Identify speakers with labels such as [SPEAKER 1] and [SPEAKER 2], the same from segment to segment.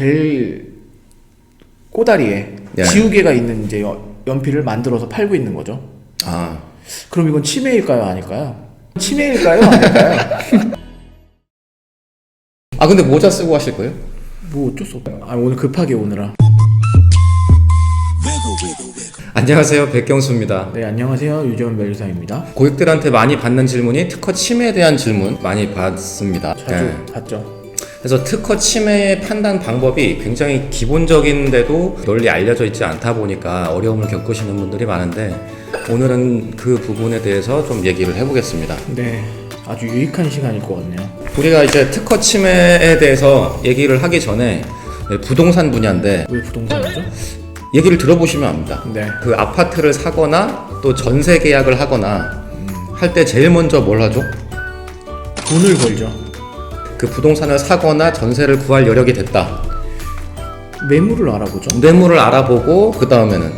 [SPEAKER 1] 제일 꼬다리에
[SPEAKER 2] 예.
[SPEAKER 1] 지우개가 있는 이제 연필을 만들어서 팔고 있는 거죠.
[SPEAKER 2] 아,
[SPEAKER 1] 그럼 이건 치매일까요, 아닐까요? 치매일까요, 아닐까요?
[SPEAKER 2] 아 근데 모자 쓰고 하실 거예요?
[SPEAKER 1] 뭐 어쩔 수 없어요. 아, 오늘 급하게 오느라.
[SPEAKER 2] 안녕하세요, 백경수입니다.
[SPEAKER 1] 네, 안녕하세요, 유재원 멜리사입니다.
[SPEAKER 2] 고객들한테 많이 받는 질문이 특허 침해에 대한 질문 많이 받습니다.
[SPEAKER 1] 자주
[SPEAKER 2] 네.
[SPEAKER 1] 봤죠.
[SPEAKER 2] 그래서 특허 침해의 판단 방법이 굉장히 기본적인데도 널리 알려져 있지 않다 보니까 어려움을 겪으시는 분들이 많은데 오늘은 그 부분에 대해서 좀 얘기를 해보겠습니다.
[SPEAKER 1] 네, 아주 유익한 시간일 것 같네요.
[SPEAKER 2] 우리가 이제 특허 침해에 대해서 얘기를 하기 전에 부동산 분야인데
[SPEAKER 1] 왜 부동산이죠?
[SPEAKER 2] 얘기를 들어보시면 압니다.
[SPEAKER 1] 네.
[SPEAKER 2] 그 아파트를 사거나 또 전세 계약을 하거나 할 때 제일 먼저 뭘 하죠?
[SPEAKER 1] 돈을 벌죠.
[SPEAKER 2] 그 부동산을 사거나 전세를 구할 여력이 됐다.
[SPEAKER 1] 매물을 알아보죠.
[SPEAKER 2] 매물을 알아보고 그 다음에는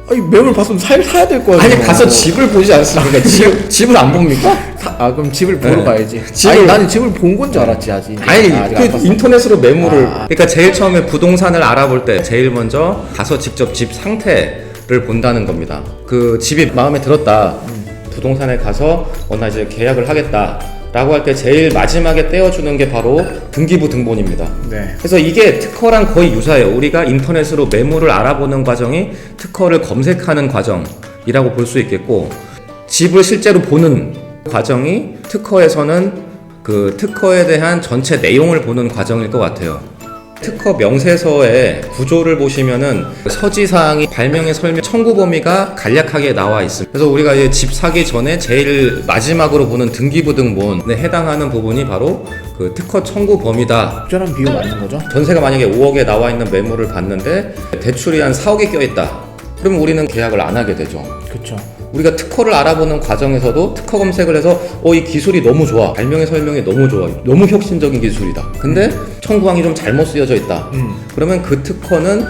[SPEAKER 1] 아니, 매물 봤으면 사야 될 거예요.
[SPEAKER 2] 아니 가서 집을 보지 않습니까? 집을 안 봅니까?
[SPEAKER 1] 그럼 집을 보러
[SPEAKER 2] 네.
[SPEAKER 1] 가야지.
[SPEAKER 2] 집을-
[SPEAKER 1] 아니, 나는 집을 본 건 줄 알았지, 아직.
[SPEAKER 2] 아니
[SPEAKER 1] 아직 안
[SPEAKER 2] 그
[SPEAKER 1] 봤어.
[SPEAKER 2] 인터넷으로 매물을
[SPEAKER 1] 아.
[SPEAKER 2] 그러니까 제일 처음에 부동산을 알아볼 때 제일 먼저 가서 직접 집 상태를 본다는 겁니다. 그 집이 마음에 들었다. 부동산에 가서 나 이제 계약을 하겠다 라고 할 때 제일 마지막에 떼어주는 게 바로 등기부 등본입니다.
[SPEAKER 1] 네.
[SPEAKER 2] 그래서 이게 특허랑 거의 유사해요. 우리가 인터넷으로 매물을 알아보는 과정이 특허를 검색하는 과정이라고 볼 수 있겠고, 집을 실제로 보는 과정이 특허에서는 그 특허에 대한 전체 내용을 보는 과정일 것 같아요. 특허 명세서의 구조를 보시면은 서지사항이 발명의 설명 청구 범위가 간략하게 나와 있습니다. 그래서 우리가 이제 집 사기 전에 제일 마지막으로 보는 등기부 등본에 해당하는 부분이 바로 그 특허 청구 범위다.
[SPEAKER 1] 적절한 비용 맞는 거죠?
[SPEAKER 2] 전세가 만약에 5억에 나와 있는 매물을 봤는데 대출이 한 4억이 껴있다. 그러면 우리는 계약을 안 하게 되죠.
[SPEAKER 1] 그쵸.
[SPEAKER 2] 우리가 특허를 알아보는 과정에서도 특허 검색을 해서 이 기술이 너무 좋아, 발명의 설명이 너무 좋아, 너무 혁신적인 기술이다. 근데 청구항이 좀 잘못 쓰여져 있다. 그러면 그 특허는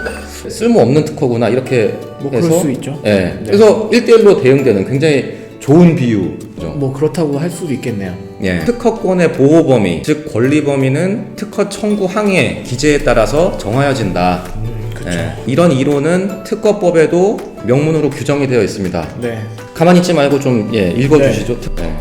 [SPEAKER 2] 쓸모없는 특허구나 이렇게
[SPEAKER 1] 뭐
[SPEAKER 2] 해서
[SPEAKER 1] 그럴 수 있죠.
[SPEAKER 2] 예.
[SPEAKER 1] 네.
[SPEAKER 2] 그래서 1대1로 대응되는 굉장히 좋은 비유죠.
[SPEAKER 1] 뭐 그렇다고 할 수도 있겠네요.
[SPEAKER 2] 예. 특허권의 보호 범위, 즉 권리 범위는 특허 청구 항의 기재에 따라서 정하여진다.
[SPEAKER 1] 그쵸.
[SPEAKER 2] 예. 이런 이론은 특허법에도 명문으로 규정이 되어 있습니다.
[SPEAKER 1] 네.
[SPEAKER 2] 가만히 있지 말고 좀 읽어주시죠.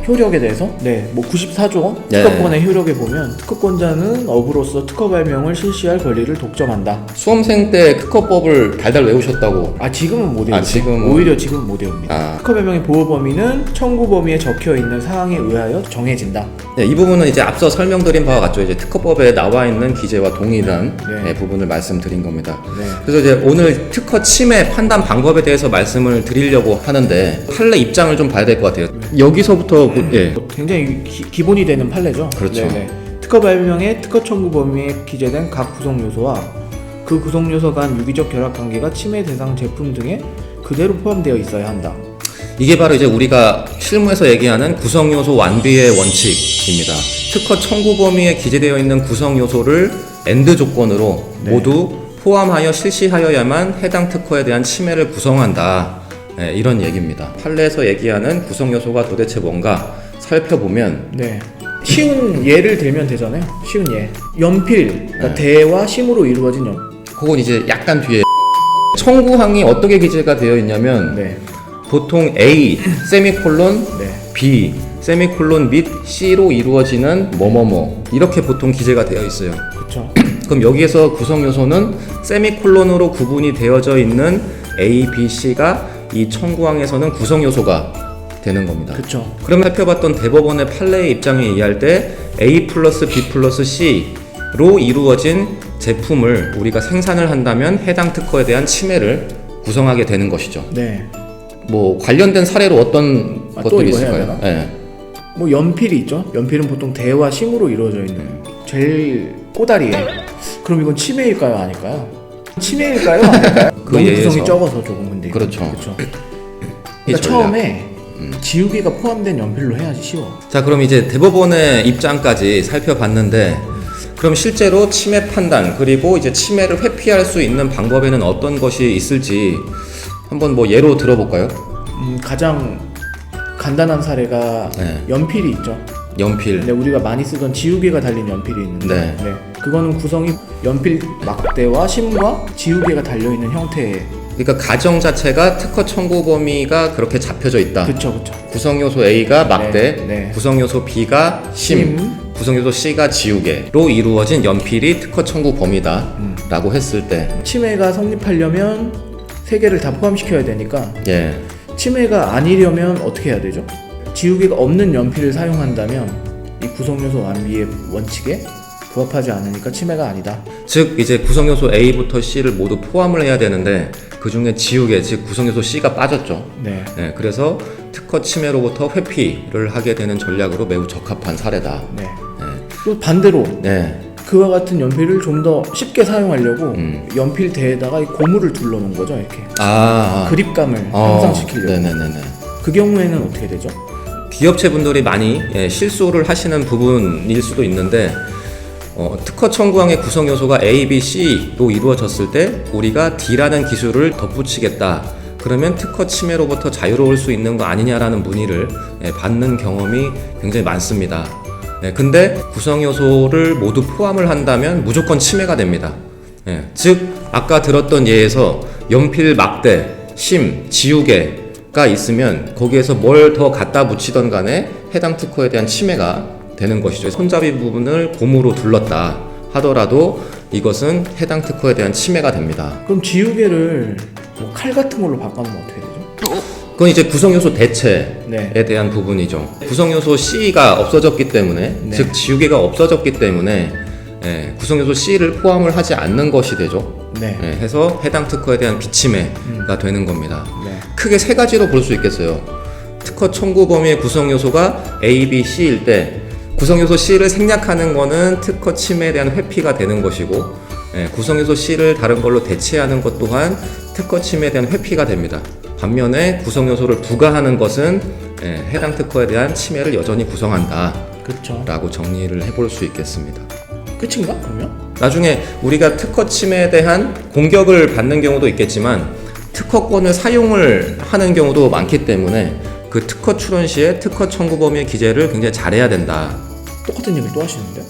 [SPEAKER 1] 효력에 대해서 뭐 94조
[SPEAKER 2] 네.
[SPEAKER 1] 특허권의 효력에 보면 특허권자는 업으로서 특허 발명을 실시할 권리를 독점한다.
[SPEAKER 2] 수험생 때 특허법을 달달 외우셨다고.
[SPEAKER 1] 지금은 못 외우죠.
[SPEAKER 2] 지금은-
[SPEAKER 1] 오히려 지금은 못 외웁니다. 특허 발명의 보호 범위는 청구 범위에 적혀 있는 사항에 의하여 정해진다.
[SPEAKER 2] 네, 이 부분은 이제 앞서 설명드린 바와 같죠. 이제 특허법에 나와 있는 기재와 동일한
[SPEAKER 1] 네.
[SPEAKER 2] 부분을 말씀드린 겁니다.
[SPEAKER 1] 네.
[SPEAKER 2] 그래서 이제 오늘 특허 침해 판단 방법에 대해서 말씀을 드리려고 하는데 판례 입장을 좀 봐야 될 것 같아요. 여기서부터
[SPEAKER 1] 굉장히 기본이 되는 판례죠.
[SPEAKER 2] 그렇죠.
[SPEAKER 1] 네네. 특허 발명의 특허 청구 범위에 기재된 각 구성 요소와 그 구성 요소 간 유기적 결합 관계가 침해 대상 제품 등에 그대로 포함되어 있어야 한다.
[SPEAKER 2] 이게 바로 이제 우리가 실무에서 얘기하는 구성 요소 완비의 원칙입니다. 특허 청구 범위에 기재되어 있는 구성 요소를 엔드 조건으로
[SPEAKER 1] 네.
[SPEAKER 2] 모두 포함하여 실시하여야만 해당 특허에 대한 침해를 구성한다. 이런 얘기입니다. 판례에서 얘기하는 구성 요소가 도대체 뭔가 살펴보면
[SPEAKER 1] 네. 쉬운 예를 들면 되잖아요. 쉬운 예. 연필, 그러니까
[SPEAKER 2] 네.
[SPEAKER 1] 대와 심으로 이루어진
[SPEAKER 2] 그건 이제 약간 뒤에 청구항이 어떻게 기재가 되어 있냐면
[SPEAKER 1] 네.
[SPEAKER 2] 보통 A 세미콜론
[SPEAKER 1] 네.
[SPEAKER 2] B 세미콜론 및 C로 이루어지는 뭐뭐뭐 이렇게 보통 기재가 되어 있어요.
[SPEAKER 1] 그렇죠.
[SPEAKER 2] 그럼 여기에서 구성 요소는 세미콜론으로 구분이 되어져 있는 A, B, C가 이 청구항에서는 구성 요소가 되는 겁니다.
[SPEAKER 1] 그렇죠.
[SPEAKER 2] 그럼 살펴봤던 대법원의 판례의 입장에 의할 때 A 플러스 B 플러스 C로 이루어진 제품을 우리가 생산을 한다면 해당 특허에 대한 침해를 구성하게 되는 것이죠.
[SPEAKER 1] 네.
[SPEAKER 2] 뭐 관련된 사례로 어떤
[SPEAKER 1] 또
[SPEAKER 2] 것들이
[SPEAKER 1] 이거 해야
[SPEAKER 2] 있을까요? 네.
[SPEAKER 1] 뭐 연필이 있죠. 연필은 보통 대와 심으로 이루어져 있는 제일 꼬다리에. 그럼 이건 치매일까요, 아닐까요? 치매일까요, 아닐까요?
[SPEAKER 2] 그
[SPEAKER 1] 너무
[SPEAKER 2] 예에서.
[SPEAKER 1] 구성이 적어서 조금 근데.
[SPEAKER 2] 그렇죠.
[SPEAKER 1] 그렇죠.
[SPEAKER 2] 이
[SPEAKER 1] 그러니까
[SPEAKER 2] 전략.
[SPEAKER 1] 처음에 지우개가 포함된 연필로 해야지 쉬워.
[SPEAKER 2] 자, 그럼 이제 대법원의 입장까지 살펴봤는데 그럼 실제로 침해 판단 그리고 이제 침해를 회피할 수 있는 방법에는 어떤 것이 있을지 한번 뭐 예로 들어볼까요?
[SPEAKER 1] 가장 간단한 사례가
[SPEAKER 2] 네.
[SPEAKER 1] 연필이 있죠.
[SPEAKER 2] 연필.
[SPEAKER 1] 근데 우리가 많이 쓰던 지우개가 달린 연필이 있는데
[SPEAKER 2] 네.
[SPEAKER 1] 그거는 구성이 연필 막대와 심과 지우개가 달려있는 형태의.
[SPEAKER 2] 그러니까 가정 자체가 특허 청구 범위가 그렇게 잡혀져 있다.
[SPEAKER 1] 그쵸.
[SPEAKER 2] 구성 요소 A가 막대,
[SPEAKER 1] 네.
[SPEAKER 2] 구성 요소 B가 심, 구성 요소 C가 지우개로 이루어진 연필이 특허 청구 범위다라고 했을 때,
[SPEAKER 1] 침해가 성립하려면 세 개를 다 포함시켜야 되니까
[SPEAKER 2] 예,
[SPEAKER 1] 침해가 아니려면 어떻게 해야 되죠? 지우개가 없는 연필을 사용한다면 이 구성요소 완비의 원칙에 부합하지 않으니까 침해가 아니다.
[SPEAKER 2] 즉 이제 구성 요소 A부터 C를 모두 포함을 해야 되는데 그 중에 지우개, 즉 구성 요소 C가 빠졌죠.
[SPEAKER 1] 네.
[SPEAKER 2] 네, 그래서 특허 침해로부터 회피를 하게 되는 전략으로 매우 적합한 사례다.
[SPEAKER 1] 네. 또 반대로
[SPEAKER 2] 네,
[SPEAKER 1] 그와 같은 연필을 좀 더 쉽게 사용하려고 연필 대에다가 이 고무를 둘러놓은 거죠, 이렇게. 그립감을 향상시키려고.
[SPEAKER 2] 네네네네.
[SPEAKER 1] 그 경우에는 어떻게 되죠?
[SPEAKER 2] 기업체분들이 많이 실수를 하시는 부분일 수도 있는데, 특허 청구항의 구성 요소가 A, B, C로 이루어졌을 때 우리가 D라는 기술을 덧붙이겠다. 그러면 특허 침해로부터 자유로울 수 있는 거 아니냐라는 문의를 받는 경험이 굉장히 많습니다. 근데 구성 요소를 모두 포함을 한다면 무조건 침해가 됩니다. 즉 아까 들었던 예에서 연필 막대, 심, 지우개가 있으면 거기에서 뭘 더 갖다 붙이던 간에 해당 특허에 대한 침해가 되는 것이죠. 손잡이 부분을 고무로 둘렀다 하더라도 이것은 해당 특허에 대한 침해가 됩니다.
[SPEAKER 1] 그럼 지우개를 뭐 칼 같은 걸로 바꿔놓으면 어떻게 되죠?
[SPEAKER 2] 그건 이제 구성요소 대체에
[SPEAKER 1] 네.
[SPEAKER 2] 대한 부분이죠. 구성요소 C가 없어졌기 때문에,
[SPEAKER 1] 네.
[SPEAKER 2] 즉 지우개가 없어졌기 때문에 구성요소 C를 포함을 하지 않는 것이 되죠.
[SPEAKER 1] 네.
[SPEAKER 2] 해서 해당 특허에 대한 비침해가 되는 겁니다.
[SPEAKER 1] 네.
[SPEAKER 2] 크게 세 가지로 볼 수 있겠어요. 특허 청구 범위의 구성요소가 A, B, C일 때 구성요소 C를 생략하는 거는 특허 침해에 대한 회피가 되는 것이고, 구성요소 C를 다른 걸로 대체하는 것 또한 특허 침해에 대한 회피가 됩니다. 반면에 구성요소를 부과하는 것은 해당 특허에 대한 침해를 여전히 구성한다
[SPEAKER 1] 그렇죠.
[SPEAKER 2] 라고 정리를 해볼 수 있겠습니다.
[SPEAKER 1] 끝인가 그러면?
[SPEAKER 2] 나중에 우리가 특허 침해에 대한 공격을 받는 경우도 있겠지만 특허권을 사용을 하는 경우도 많기 때문에 그 특허 출원 시에 특허 청구 범위의 기재를 굉장히 잘해야 된다.
[SPEAKER 1] 똑같은 얘기를 또 하시는데?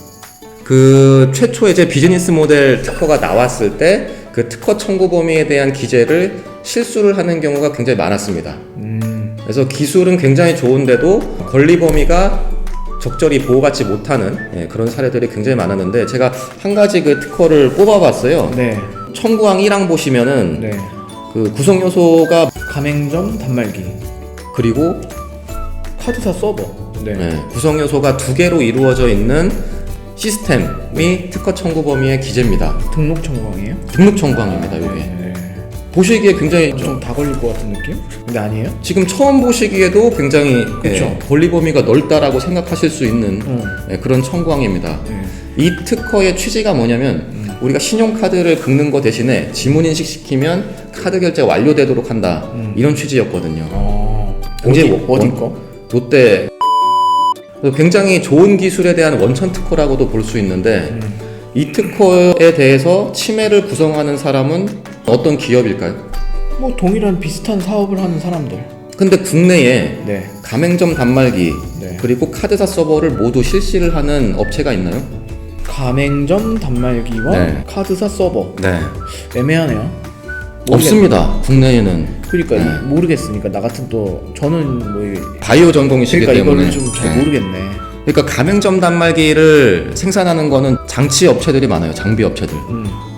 [SPEAKER 2] 그 최초에 이제 비즈니스 모델 특허가 나왔을 때 그 특허 청구 범위에 대한 기재를 실수를 하는 경우가 굉장히 많았습니다. 그래서 기술은 굉장히 좋은데도 권리 범위가 적절히 보호받지 못하는 그런 사례들이 굉장히 많았는데, 제가 한 가지 그 특허를 뽑아봤어요.
[SPEAKER 1] 네.
[SPEAKER 2] 청구항 1항 보시면은
[SPEAKER 1] 네.
[SPEAKER 2] 그 구성 요소가
[SPEAKER 1] 가맹점 단말기
[SPEAKER 2] 그리고
[SPEAKER 1] 카드사 서버. 네.
[SPEAKER 2] 구성 요소가 두 개로 이루어져 있는 시스템이 특허 청구 범위의 기재입니다.
[SPEAKER 1] 등록 청구항이에요?
[SPEAKER 2] 등록 청구항입니다. 이게
[SPEAKER 1] 네.
[SPEAKER 2] 보시기에 굉장히
[SPEAKER 1] 좀 다 걸릴 것 같은 느낌? 근데 아니에요?
[SPEAKER 2] 지금 처음 보시기에도 굉장히
[SPEAKER 1] 그쵸.
[SPEAKER 2] 권리 범위가 넓다라고 생각하실 수 있는 그런 청구항입니다.
[SPEAKER 1] 네.
[SPEAKER 2] 이 특허의 취지가 뭐냐면 우리가 신용카드를 긁는 거 대신에 지문인식 시키면 카드 결제 완료되도록 한다, 이런 취지였거든요. 굉장히
[SPEAKER 1] 어디 거?
[SPEAKER 2] 롯데 굉장히 좋은 기술에 대한 원천 특허라고도 볼 수 있는데 이 특허에 대해서 침해를 구성하는 사람은 어떤 기업일까요?
[SPEAKER 1] 뭐 동일한 비슷한 사업을 하는 사람들.
[SPEAKER 2] 근데 국내에
[SPEAKER 1] 네.
[SPEAKER 2] 가맹점 단말기
[SPEAKER 1] 네.
[SPEAKER 2] 그리고 카드사 서버를 모두 실시를 하는 업체가 있나요?
[SPEAKER 1] 가맹점 단말기와
[SPEAKER 2] 네.
[SPEAKER 1] 카드사 서버.
[SPEAKER 2] 네,
[SPEAKER 1] 애매하네요.
[SPEAKER 2] 없습니다. 국내에는.
[SPEAKER 1] 그러니까
[SPEAKER 2] 네.
[SPEAKER 1] 모르겠으니까 나 같은 또 저는 뭐
[SPEAKER 2] 바이오 전공이시기
[SPEAKER 1] 그러니까
[SPEAKER 2] 때문에
[SPEAKER 1] 이거를 좀 잘 모르겠네.
[SPEAKER 2] 그러니까 가맹점 단말기를 생산하는 거는 장치 업체들이 많아요. 장비 업체들.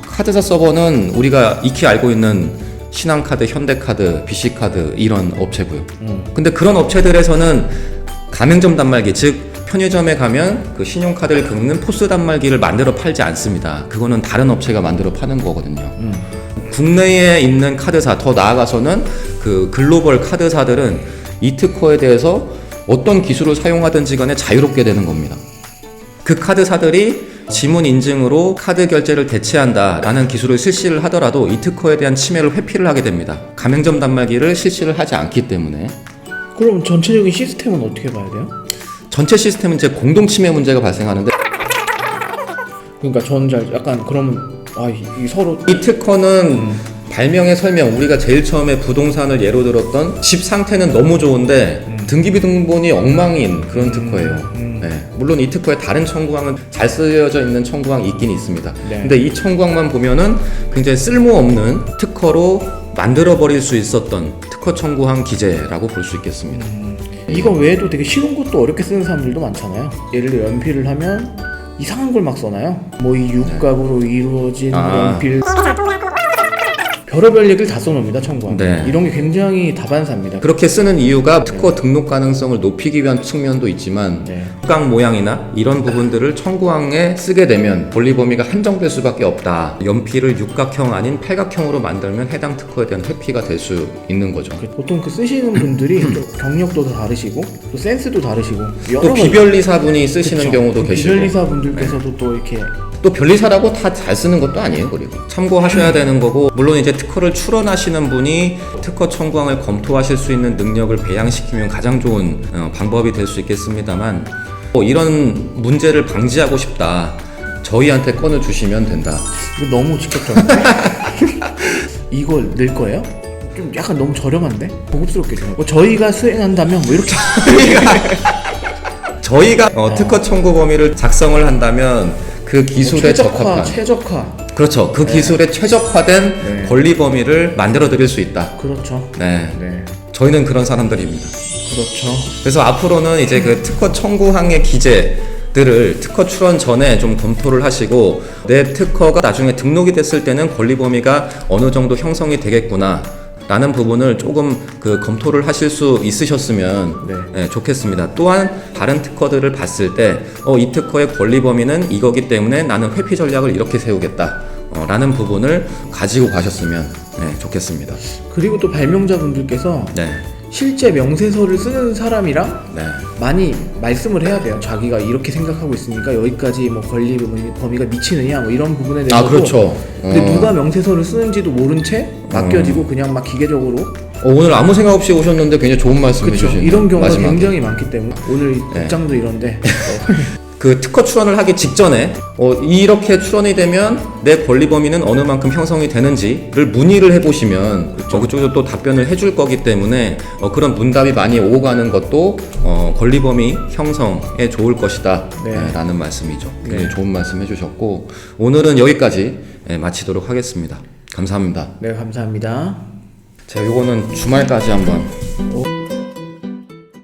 [SPEAKER 2] 카드사 서버는 우리가 익히 알고 있는 신한카드, 현대카드, BC카드 이런 업체고요. 근데 그런 업체들에서는 가맹점 단말기, 즉 편의점에 가면 그 신용카드를 긁는 포스 단말기를 만들어 팔지 않습니다. 그거는 다른 업체가 만들어 파는 거거든요. 국내에 있는 카드사, 더 나아가서는 그 글로벌 카드사들은 이 특허에 대해서 어떤 기술을 사용하든지 간에 자유롭게 되는 겁니다. 그 카드사들이 지문 인증으로 카드 결제를 대체한다라는 기술을 실시를 하더라도 이 특허에 대한 침해를 회피를 하게 됩니다. 가맹점 단말기를 실시를 하지 않기 때문에.
[SPEAKER 1] 그럼 전체적인 시스템은 어떻게 봐야 돼요?
[SPEAKER 2] 전체 시스템은 이제 공동 침해 문제가 발생하는데,
[SPEAKER 1] 그러니까 저는 잘 약간 그러면 이 서로
[SPEAKER 2] 이 특허는 발명의 설명, 우리가 제일 처음에 부동산을 예로 들었던 집 상태는 너무 좋은데 등기부등본이 엉망인 그런 특허예요. 물론 이 특허에 다른 청구항은 잘 쓰여져 있는 청구항이 있긴 있습니다.
[SPEAKER 1] 네.
[SPEAKER 2] 근데 이 청구항만 보면은 굉장히 쓸모없는 특허로 만들어버릴 수 있었던 특허 청구항 기재라고 볼 수 있겠습니다.
[SPEAKER 1] 이거 외에도 되게 쉬운 것도 어렵게 쓰는 사람들도 많잖아요. 예를 들어 연필을 하면 이상한 걸 막 써놔요. 뭐 이 육각으로 이루어진 연필 별의별 얘기를 다 써놓습니다. 청구항.
[SPEAKER 2] 네.
[SPEAKER 1] 이런 게 굉장히 다반사입니다.
[SPEAKER 2] 그렇게 쓰는 이유가 특허 등록 가능성을 높이기 위한 측면도 있지만
[SPEAKER 1] 네.
[SPEAKER 2] 각 모양이나 이런 부분들을 청구항에 쓰게 되면 권리 범위가 한정될 수밖에 없다. 연필을 육각형 아닌 팔각형으로 만들면 해당 특허에 대한 회피가 될 수 있는 거죠.
[SPEAKER 1] 보통 그 쓰시는 분들이 좀 경력도 다 다르시고 또 센스도 다르시고 여러
[SPEAKER 2] 또
[SPEAKER 1] 가지-
[SPEAKER 2] 비변리사분이 쓰시는
[SPEAKER 1] 그쵸.
[SPEAKER 2] 경우도 계시고
[SPEAKER 1] 비변리사 분들께서도 또 이렇게
[SPEAKER 2] 또 변리사라고 다 잘 쓰는 것도 아니에요. 그리고 참고하셔야 되는 거고, 물론 이제 특허를 출원하시는 분이 특허 청구항을 검토하실 수 있는 능력을 배양시키면 가장 좋은 방법이 될 수 있겠습니다만, 이런 문제를 방지하고 싶다, 저희한테 건을 주시면 된다.
[SPEAKER 1] 이거 너무 직접적인데? 이걸 낼 거예요? 좀 약간 너무 저렴한데? 고급스럽게 좀. 뭐 저희가 수행한다면 뭐 이렇게
[SPEAKER 2] 저희가 특허 청구 범위를 작성을 한다면 그 기술에 적합한,
[SPEAKER 1] 최적화.
[SPEAKER 2] 그렇죠, 그 기술에 최적화된
[SPEAKER 1] 네.
[SPEAKER 2] 권리 범위를 만들어 드릴 수 있다.
[SPEAKER 1] 그렇죠.
[SPEAKER 2] 네,
[SPEAKER 1] 네.
[SPEAKER 2] 저희는 그런 사람들입니다.
[SPEAKER 1] 그렇죠.
[SPEAKER 2] 그래서 앞으로는 이제 그 특허 청구항의 기재들을 특허 출원 전에 좀 검토를 하시고, 내 특허가 나중에 등록이 됐을 때는 권리 범위가 어느 정도 형성이 되겠구나 라는 부분을 조금 그 검토를 하실 수 있으셨으면
[SPEAKER 1] 네.
[SPEAKER 2] 좋겠습니다. 또한 다른 특허들을 봤을 때 이 특허의 권리 범위는 이거기 때문에 나는 회피 전략을 이렇게 세우겠다 라는 부분을 가지고 가셨으면 좋겠습니다.
[SPEAKER 1] 그리고 또 발명자분들께서
[SPEAKER 2] 네.
[SPEAKER 1] 실제 명세서를 쓰는 사람이랑
[SPEAKER 2] 네.
[SPEAKER 1] 많이 말씀을 해야 돼요. 자기가 이렇게 생각하고 있으니까 여기까지 뭐 권리 범위가 미치느냐 뭐 이런 부분에 대해서.
[SPEAKER 2] 그렇죠.
[SPEAKER 1] 근데 누가 명세서를 쓰는지도 모른 채 맡겨지고 그냥 막 기계적으로.
[SPEAKER 2] 오늘 아무 생각 없이 오셨는데 굉장히 좋은 말씀
[SPEAKER 1] 그렇죠.
[SPEAKER 2] 해주시네요.
[SPEAKER 1] 이런 경우가
[SPEAKER 2] 마지막에.
[SPEAKER 1] 굉장히 많기 때문에 오늘 복장도 이런데
[SPEAKER 2] 그 특허 출원을 하기 직전에 이렇게 출원이 되면 내 권리 범위는 어느 만큼 형성이 되는지를 문의를 해보시면 그쪽에서 또 답변을 해줄 거기 때문에 그런 문답이 많이 오고 가는 것도 권리 범위 형성에 좋을 것이다 라는 말씀이죠. 굉장히 좋은 말씀 해주셨고, 오늘은 여기까지 마치도록 하겠습니다. 감사합니다.
[SPEAKER 1] 네, 감사합니다.
[SPEAKER 2] 자, 요거는 주말까지 한번